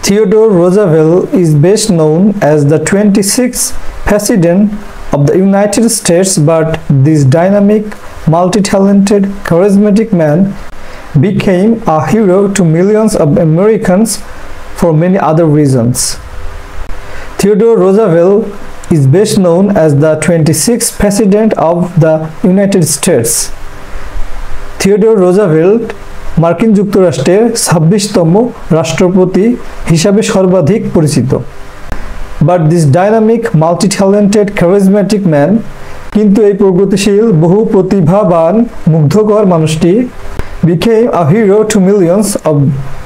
Theodore Roosevelt is best known as the 26th President of the United States, but this dynamic, multi-talented, charismatic man became a hero to millions of Americans for many other reasons. Theodore Roosevelt is best known as the 26th President of the United States. Theodore Roosevelt মার্কিন যুক্তরাষ্ট্রের 26তম রাষ্ট্রপতি হিসাবে সর্বাধিক পরিচিত। But this dynamic, multi-talented, charismatic man, কিন্তু এই প্রগতিশীল, বহু প্রতিভাবান, মুগ্ধকর মানুষটি became a hero to millions of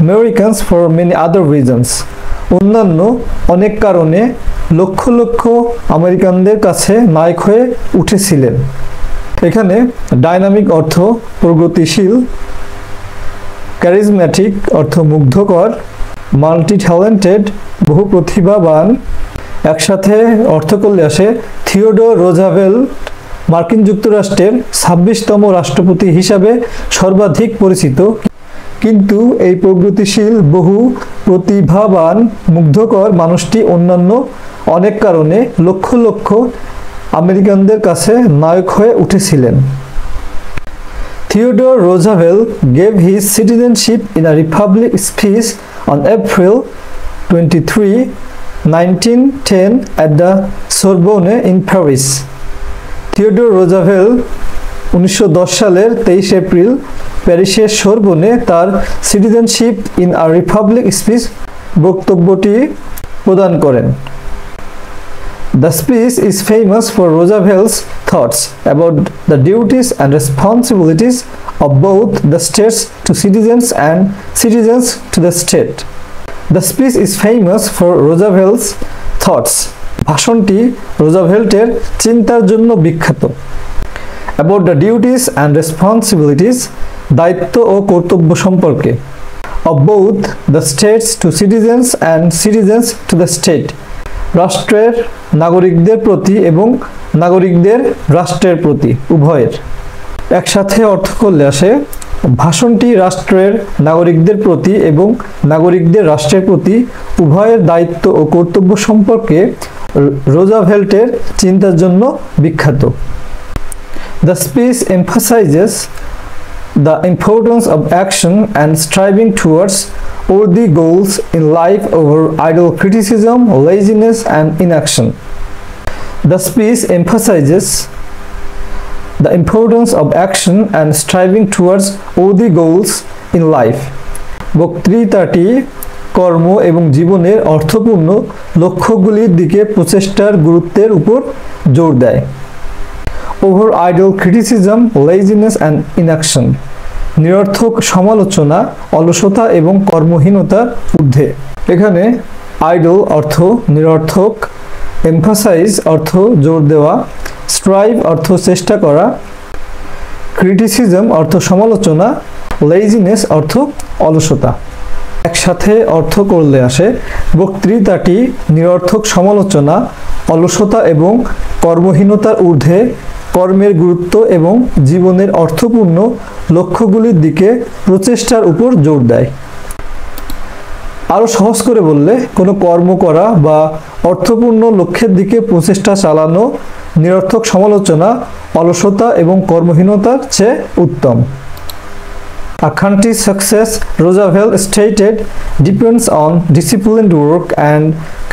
Americans for many other reasons. অন্যান্য অনেক কারণে লক্ষ লক্ষ আমেরিকানদের কাছে নায়ক হয়ে উঠেছিলেন। এখানে ডাইনামিক অর্থ প্রগতিশীল, ক্যারিজম্যাটিক অর্থ মুগ্ধকর, মাল্টি ট্যালেন্টেড বহু প্রতিভাবান একসাথে অর্থ করলে আসে থিওডোর রুজভেল্ট মার্কিন যুক্তরাষ্ট্রের 26তম রাষ্ট্রপতি হিসাবে সর্বাধিক পরিচিত। কিন্তু এই প্রগতিশীল বহু প্রতিভাবান মুগ্ধকর মানুষটি অন্যান্য অনেক কারণে লক্ষ লক্ষ আমেরিকানদের কাছে নায়ক হয়ে উঠেছিলেন। Theodore Roosevelt gave his citizenship in a Republic speech on April 23, 1910 at the Sorbonne in Paris. Theodore Roosevelt 1910 সালের 23 এপ্রিল প্যারিসের সোরবনে তার citizenship in a republic speech বক্তব্যটি প্রদান করেন। The speech is famous for Roosevelt's thoughts about the duties and responsibilities of both the states to citizens and citizens to the state. The speech is famous for Roosevelt's thoughts. ভাষণটি রুজভেল্টের চিন্তার জন্য বিখ্যাত। About the duties and responsibilities, দায়িত্ব ও কর্তব্য সম্পর্কে। Of both the states to citizens and citizens to the state. রাষ্ট্রের নাগরিকদের প্রতি এবং নাগরিকদের রাষ্ট্রের প্রতি উভয়ের। একসাথে অর্থ করলে আসে ভাষণটি রাষ্ট্রের নাগরিকদের প্রতি এবং নাগরিকদের রাষ্ট্রের প্রতি উভয়ের দায়িত্ব ও কর্তব্য সম্পর্কে রুজভেল্টের চিন্তার জন্য বিখ্যাত। The speech emphasizes the importance of action and striving towards worthy goals in life over idle criticism, laziness, and inaction. The speech emphasizes the importance of action and striving towards worthy goals in life. বক্তৃতাটি কর্ম এবং জীবনের অর্থপূর্ণ লক্ষ্যগুলির দিকে প্রচেষ্টার গুরুত্বের উপর জোর দেয়। Over idle criticism, laziness, and inaction. নিরর্থক সমালোচনা, অলসতা এবং কর্মহীনতার ঊর্ধ্বে। এখানে আইডল অর্থ নিরর্থক, এমফাসাইজ অর্থ জোর দেওয়া, স্ট্রাইভ অর্থ চেষ্টা করা, ক্রিটিসিজম অর্থ সমালোচনা, লেজিনেস অর্থ অলসতা। একসাথে অর্থ করলে আসে বক্তৃতাটি নিরর্থক সমালোচনা, অলসতা এবং কর্মহীনতার ঊর্ধ্বে কর্মের গুরুত্ব এবং জীবনের অর্থপূর্ণ লক্ষ্যগুলির দিকে প্রচেষ্টার উপর জোর দেয়। আরও সহজ করে বললে কোনো কর্ম করা বা অর্থপূর্ণ লক্ষ্যের দিকে প্রচেষ্টা চালানো নিরর্থক সমালোচনা, অলসতা এবং কর্মহীনতার চেয়ে উত্তম। A country's success, Roosevelt stated, depends on disciplined work and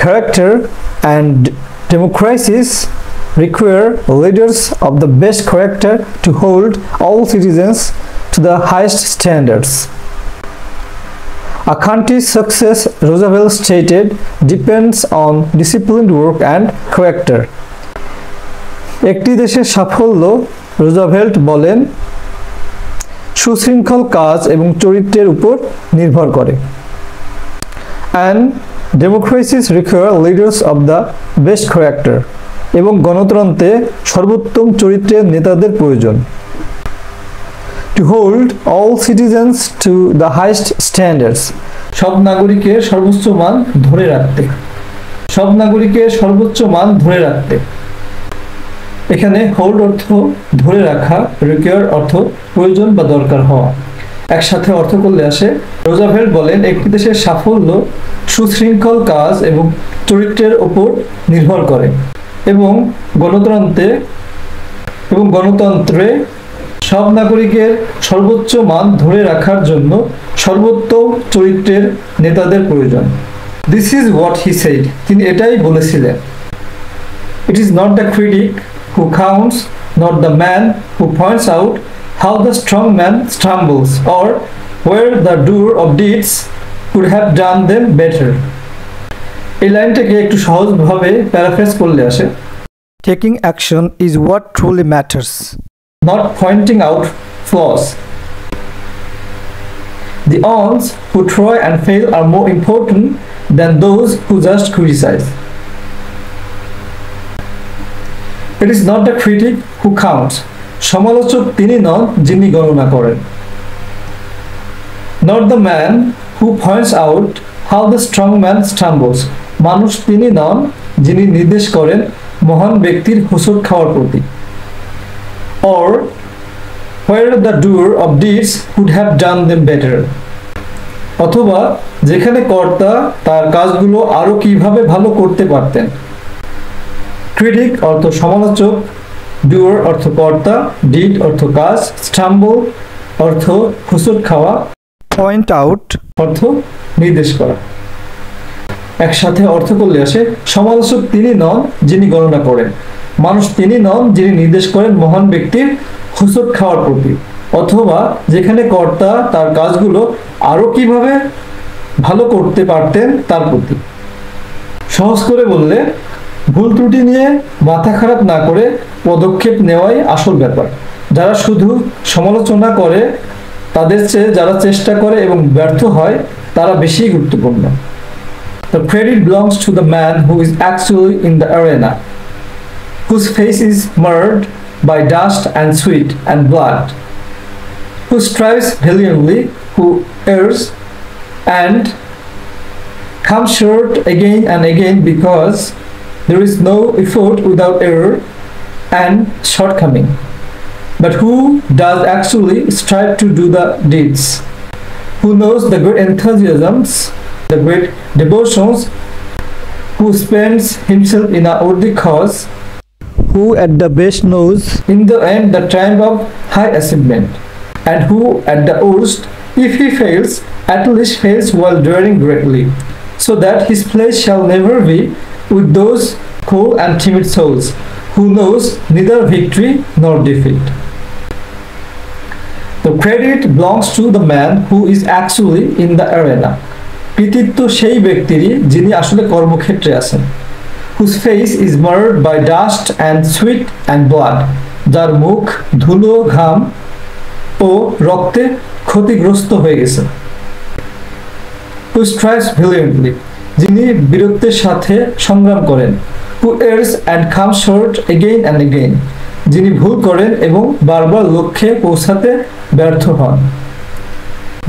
character, and democracies require leaders of the best character to hold all citizens to the highest standards. A country's success, Roosevelt stated, depends on disciplined work and character. একটি দেশের সাফল্য, Roosevelt বলেন, সুশৃঙ্খল কাজ এবং চরিত্রের উপর নির্ভর করে। And democracies require leaders of the best character. এবং গণতন্ত্রে সর্বোত্তম চরিত্রের নেতাদের প্রয়োজন। To hold all citizens to the highest standards. সব নাগরিকের সর্বোচ্চ মান ধরে রাখতে। সব নাগরিকের সর্বোচ্চ মান ধরে রাখতে। এখানে হোল্ড অর্থ ধরে রাখা, রিকোয়ার অর্থ প্রয়োজন বা দরকার হওয়া। একসাথে অর্থ করলে আসে রোজাভেল্ট বলেন একটি দেশের সাফল্য সুশৃঙ্খল কাজ এবং চরিত্রের উপর নির্ভর করে এবং গণতন্ত্রে সব নাগরিকের সর্বোচ্চ মান ধরে রাখার জন্য সর্বোত্তম চরিত্রের নেতাদের প্রয়োজন। This is what he said, তিনি এটাই বলেছিলেন। It is not the critic who counts, not the man who points out how the strong man stumbles or where the doer of deeds could have done them better. এই লাইনটাকে একটু সহজভাবে paraphrase করলে আসে taking action is what truly matters, not pointing out flaws. The ones who try and fail are more important than those who just criticize. It is not the critic who counts, সমালোচক তিনি নন যিনি গণনা করেন। Not the man who points out how the strong man stumbles, মানুষ তিনি নন যিনি নির্দেশ করেন মহান ব্যক্তির হোঁচট খাওয়ার প্রতি। Or where the doer of deeds could have done them better, অথবা যেখানে কর্তা তার কাজগুলো আরো কিভাবে ভালো করতে পারতেন। ক্রিটিক অর্থ সমালোচক, ডুয়ার অর্থ কর্তা, ডিড অর্থ কাজ, স্টাম্বল অর্থ হোঁচট খাওয়া, পয়েন্ট আউট অর্থ নির্দেশ করা। একসাথে অর্থ করলে আসে সমালোচক তিনি নন যিনি গণনা করেন, মানুষ তিনি নন যিনি নির্দেশ করেন মহান ব্যক্তির হোঁচট খাওয়ার প্রতি, অথবা যেখানে কর্তা তার কাজগুলো আরো কিভাবে ভালো করতে পারতেন তার প্রতি। সহজ করে বললে ভুল ত্রুটি নিয়ে মাথা খারাপ না করে পদক্ষেপ নেওয়াই আসল ব্যাপার। যারা শুধু সমালোচনা করে তাদের চেয়ে যারা চেষ্টা করে এবং ব্যর্থ হয় তারা বেশি গুরুত্বপূর্ণ। The credit belongs to the man who is actually in the arena, whose face is marred by dust and sweat and blood, who strives valiantly, who errs and comes short again and again because there is no effort without error and shortcoming, but who does actually strive to do the deeds, who knows the great enthusiasms, the great devotions, who spends himself in a worthy cause, who at the best knows in the end the triumph of high achievement, and who at the worst, if he fails, at least fails while daring greatly, so that his place shall never be with those cold and timid souls who knows neither victory nor defeat. The credit belongs to the man who is actually in the arena. কৃতিত্ব সেই ব্যক্তিরই যিনি আসলে কর্মক্ষেত্রে আছেন। Whose face is marred by dust and sweat and blood, যার মুখ ধুলো, ঘাম ও রক্তে ক্ষতিগ্রস্ত হয়ে গেছে। Who strives valiantly, যিনি বীরত্বের সাথে সংগ্রাম করেন। Who errs and comes short again and again, যিনি ভুল করেন এবং বারবার লক্ষ্যে পৌঁছাতে ব্যর্থ হন।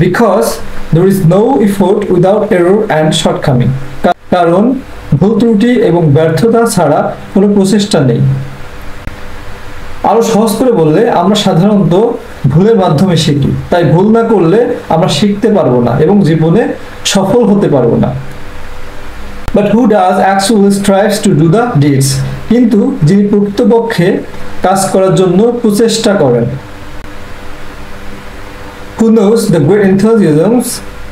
Because there is no effort without error and shortcoming, কারণ ভুল ত্রুটি এবং ব্যর্থতা ছাড়া কোনো প্রচেষ্টা নেই। আরো সহজ করে বললে আমরা সাধারণত ভুলের মাধ্যমে শিখি, তাই ভুল না করলে আমরা শিখতে পারবো না এবং জীবনে সফল হতে পারবো না। But who does actually strives to do the deeds, কিন্তু যিনি প্রকৃতপক্ষে কাজ করার জন্য প্রচেষ্টা করেন। Who knows the great enthusiasms,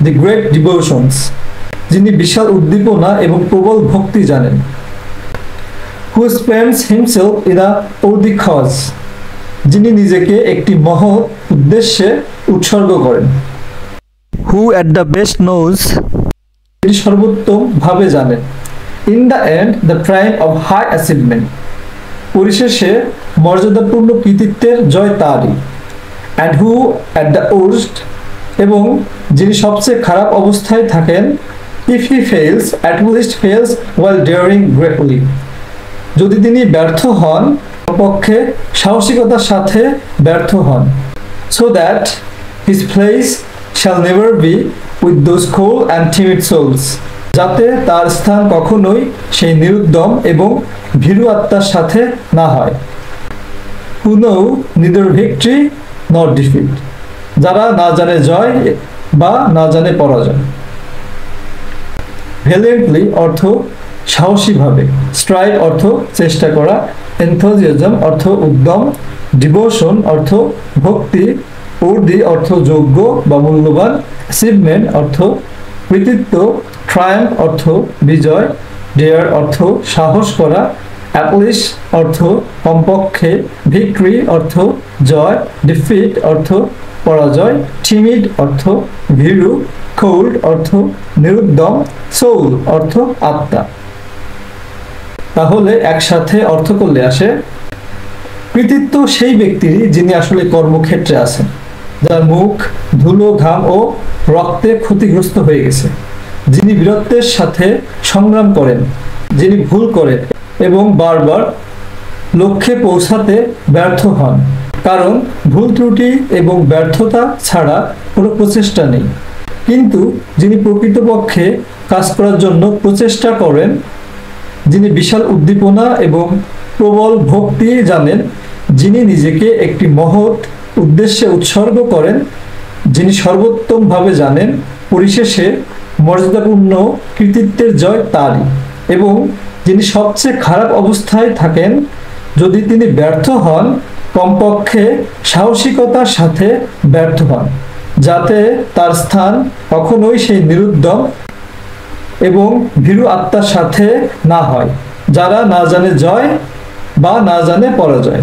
the great devotions, যিনি বিশাল উদ্দীপনা এবং প্রবল ভক্তি জানেন। Who spends himself in a worthy cause, যিনি নিজেকে একটি মহৎ উদ্দেশ্যে উৎসর্গ করেন। Who at the best knows, তিনি সর্বোত্তম ভাবে জানেন। In the end the triumph of high achievement, পরিশেষে মর্যাদাপূর্ণ কৃতিত্বের জয় তারই। And who at the worst, এবং যিনি সবচেয়ে খারাপ অবস্থায় থাকেন, if he fails at least fails while daring greatly, যদি তিনি ব্যর্থ হন পক্ষে সাহসিকতার সাথে ব্যর্থ হন। So that his place shall never be with those cold and timid souls, যাতে তার স্থান কখনোই সেই নিরুদ্যম এবং ভীরু আত্মার সাথে না হয়। Who know neither victory nor defeat, যারা না জানে জয় বা না জানে পরাজয়। ভ্যালিয়েন্টলি অর্থ সাহসীভাবে, স্ট্রাইভ অর্থ চেষ্টা করা, এনথুজিয়াজম অর্থ উদ্যম, ডিভোশন অর্থ ভক্তি, উর্দি অর্থ যোগ্য বা মূল্যবান, অ্যাচিভমেন্ট অর্থ কৃতিত্ব, ট্রায়াম্ফ অর্থ বিজয়, ডেয়ার অর্থ সাহস করা, অ্যাটলিস্ট অর্থ কমপক্ষে, ভিক্টরি অর্থ জয়, ডিফিট অর্থ পরাজয়, টিমিড অর্থ ভীরু, কোল্ড অর্থ নিরুদ্যম, সোল অর্থ আত্মা। তাহলে একসাথে অর্থ করলে আসে, কৃতিত্ব সেই ব্যক্তিরই যিনি আসলে কর্মক্ষেত্রে আছেন, যার মুখ ধুলো, ঘাম ও রক্তে ক্ষতিগ্রস্ত হয়ে গেছে, যিনি বীরত্বের সাথে সংগ্রাম করেন, যিনি ভুল করেন এবং বারবার লক্ষ্যে পৌঁছাতে ব্যর্থ হন, কারণ ভুল ত্রুটি এবং ব্যর্থতা ছাড়া কোনো প্রচেষ্টা নেই। কিন্তু যিনি প্রকৃতপক্ষে কাজ করার জন্য প্রচেষ্টা করেন, যিনি বিশাল উদ্দীপনা এবং প্রবল ভক্তি জানেন, যিনি নিজেকে একটি মহৎ উদ্দেশ্যে উৎসর্গ করেন, যিনি সর্বোত্তমভাবে জানেন পরিশেষে মর্যাদাপূর্ণ কৃতিত্বের জয় তারই, এবং যিনি সবচেয়ে খারাপ অবস্থায় থাকেন, যদি তিনি ব্যর্থ হন কমপক্ষে সাহসিকতার সাথে ব্যর্থ হন, যাতে তার স্থান কখনোই সেই নিরুদ্যম এবং ভীরু আত্মার সাথে না হয়, যারা না জানে জয় বা না জানে পরাজয়।